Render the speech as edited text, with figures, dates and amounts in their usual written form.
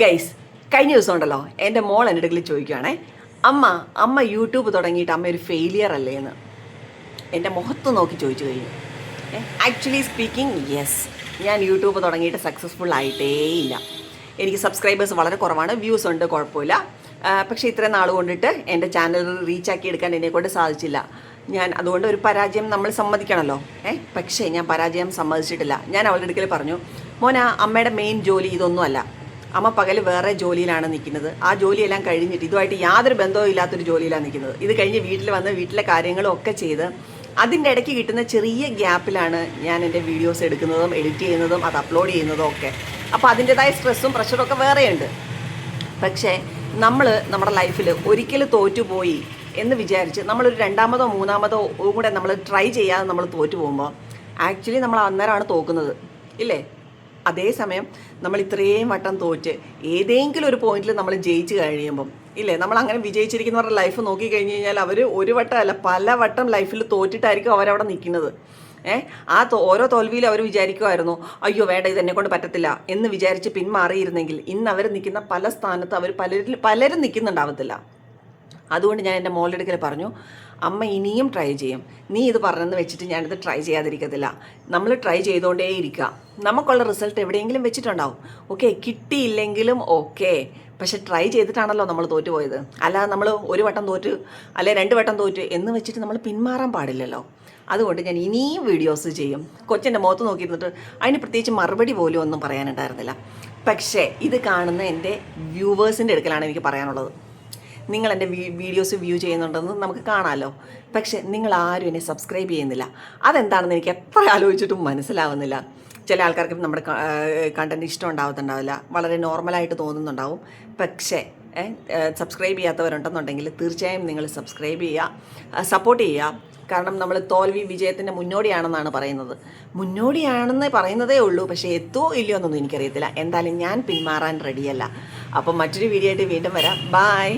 Guys, കഴിഞ്ഞ ദിവസം ഉണ്ടല്ലോ എൻ്റെ മോൾ എൻ്റെ അടുക്കൽ ചോദിക്കുകയാണേ, അമ്മ യൂട്യൂബ് തുടങ്ങിയിട്ട് അമ്മ ഒരു ഫെയിലിയർ അല്ലേ എന്ന് എൻ്റെ മുഖത്ത് നോക്കി ചോദിച്ചു കഴിഞ്ഞു. ആക്ച്വലി സ്പീക്കിംഗ്, യെസ്, ഞാൻ യൂട്യൂബ് തുടങ്ങിയിട്ട് സക്സസ്ഫുൾ ആയിട്ടേ ഇല്ല. എനിക്ക് സബ്സ്ക്രൈബേഴ്സ് വളരെ കുറവാണ്, വ്യൂസ് ഉണ്ട്, കുഴപ്പമില്ല. പക്ഷേ ഇത്രയും നാൾ കൊണ്ടിട്ട് എൻ്റെ ചാനൽ റീച്ചാക്കി എടുക്കാൻ എന്നെക്കൊണ്ട് സാധിച്ചില്ല. ഞാൻ അതുകൊണ്ട് ഒരു പരാജയം നമ്മൾ സമ്മതിക്കണമല്ലോ. പക്ഷേ ഞാൻ പരാജയം സമ്മതിച്ചിട്ടില്ല. ഞാൻ അവളുടെ അടുക്കൽ പറഞ്ഞു, മോന, അമ്മയുടെ മെയിൻ ജോലി ഇതൊന്നുമല്ല. അമ്മ പകൽ വേറെ ജോലിയിലാണ് നിൽക്കുന്നത്. ആ ജോലിയെല്ലാം കഴിഞ്ഞിട്ട് ഇതുമായിട്ട് യാതൊരു ബന്ധവും ഇല്ലാത്തൊരു ജോലിയിലാണ് നിൽക്കുന്നത്. ഇത് കഴിഞ്ഞ് വീട്ടിൽ വന്ന് വീട്ടിലെ കാര്യങ്ങളും ഒക്കെ ചെയ്ത് അതിൻ്റെ ഇടയ്ക്ക് കിട്ടുന്ന ചെറിയ ഗ്യാപ്പിലാണ് ഞാൻ എൻ്റെ വീഡിയോസ് എടുക്കുന്നതും എഡിറ്റ് ചെയ്യുന്നതും അത് അപ്ലോഡ് ചെയ്യുന്നതും ഒക്കെ. അപ്പോൾ അതിൻ്റെതായ സ്ട്രെസ്സും പ്രഷറും ഒക്കെ വേറെയുണ്ട്. പക്ഷേ നമ്മുടെ ലൈഫിൽ ഒരിക്കലും തോറ്റുപോയി എന്ന് വിചാരിച്ച് നമ്മളൊരു രണ്ടാമതോ മൂന്നാമതോ കൂടെ നമ്മൾ ട്രൈ ചെയ്യാതെ നമ്മൾ തോറ്റു പോകുമ്പോൾ ആക്ച്വലി നമ്മൾ അന്നേരമാണ് തോക്കുന്നത്, ഇല്ലേ? അതേസമയം നമ്മൾ ഇത്രയും വട്ടം തോറ്റ് ഏതെങ്കിലും ഒരു പോയിന്റിൽ നമ്മൾ ജയിച്ച് കഴിയുമ്പം, ഇല്ലേ, നമ്മൾ അങ്ങനെ വിജയിച്ചിരിക്കുന്നവരുടെ ലൈഫ് നോക്കി കഴിഞ്ഞ് കഴിഞ്ഞാൽ അവർ ഒരു വട്ടമല്ല പല വട്ടം ലൈഫിൽ തോറ്റിട്ടായിരിക്കും അവരവിടെ നിൽക്കുന്നത്. ഓരോ തോൽവിയിലും അവർ വിചാരിക്കുമായിരുന്നു, അയ്യോ വേണ്ട, ഇത് എന്നെ കൊണ്ട് പറ്റത്തില്ല എന്ന് വിചാരിച്ച് പിന്മാറിയിരുന്നെങ്കിൽ ഇന്ന് അവർ നിൽക്കുന്ന പല സ്ഥാനത്ത് അവർ പലരും നിൽക്കുന്നുണ്ടാവത്തില്ല. അതുകൊണ്ട് ഞാൻ എൻ്റെ മോളുടെ അടുക്കൽ പറഞ്ഞു, അമ്മ ഇനിയും ട്രൈ ചെയ്യും. നീ ഇത് പറഞ്ഞെന്ന് വെച്ചിട്ട് ഞാനിത് ട്രൈ ചെയ്യാതിരിക്കത്തില്ല. നമ്മൾ ട്രൈ ചെയ്തുകൊണ്ടേ ഇരിക്കുക. നമുക്കുള്ള റിസൾട്ട് എവിടെയെങ്കിലും വെച്ചിട്ടുണ്ടാവും. ഓക്കെ, കിട്ടിയില്ലെങ്കിലും ഓക്കെ, പക്ഷെ ട്രൈ ചെയ്തിട്ടാണല്ലോ നമ്മൾ തോറ്റുപോയത്. അല്ലാതെ നമ്മൾ ഒരു വട്ടം തോറ്റു അല്ലെ 2 വട്ടം തോറ്റു എന്ന് വെച്ചിട്ട് നമ്മൾ പിന്മാറാൻ പാടില്ലല്ലോ. അതുകൊണ്ട് ഞാൻ ഇനിയും വീഡിയോസ് ചെയ്യും. കൊച്ചിൻ്റെ മുഖത്ത് നോക്കിയിരുന്നിട്ട് അതിന് പ്രത്യേകിച്ച് മറുപടി പോലും ഒന്നും പറയാനുണ്ടായിരുന്നില്ല. പക്ഷേ ഇത് കാണുന്ന എൻ്റെ വ്യൂവേഴ്സിൻ്റെ അടുക്കലാണ് എനിക്ക് പറയാനുള്ളത്. നിങ്ങൾ എൻ്റെ വീഡിയോസ് വ്യൂ ചെയ്യുന്നുണ്ടെന്ന് നമുക്ക് കാണാമല്ലോ, പക്ഷേ നിങ്ങൾ ആരും എന്നെ സബ്സ്ക്രൈബ് ചെയ്യുന്നില്ല. അതെന്താണെന്ന് എനിക്ക് എത്ര ആലോചിച്ചിട്ടും മനസ്സിലാവുന്നില്ല. ചില ആൾക്കാർക്ക് നമ്മുടെ കണ്ടൻറ്റ് ഇഷ്ടം ഉണ്ടാവത്തുണ്ടാവില്ല, വളരെ നോർമലായിട്ട് തോന്നുന്നുണ്ടാവും. പക്ഷേ സബ്സ്ക്രൈബ് ചെയ്യാത്തവരുണ്ടെന്നുണ്ടെങ്കിൽ തീർച്ചയായും നിങ്ങൾ സബ്സ്ക്രൈബ് ചെയ്യുക, സപ്പോർട്ട് ചെയ്യുക. കാരണം നമ്മൾ തോൽവി വിജയത്തിൻ്റെ മുന്നോടിയാണെന്നാണ് പറയുന്നത്. മുന്നോടിയാണെന്ന് പറയുന്നതേ ഉള്ളൂ, പക്ഷേ എത്തുമോ ഇല്ലയോ എന്നൊന്നും എനിക്കറിയത്തില്ല. എന്തായാലും ഞാൻ പിന്മാറാൻ റെഡിയല്ല. അപ്പം മറ്റൊരു വീഡിയോ ആയിട്ട് വീണ്ടും വരാം. ബായ്.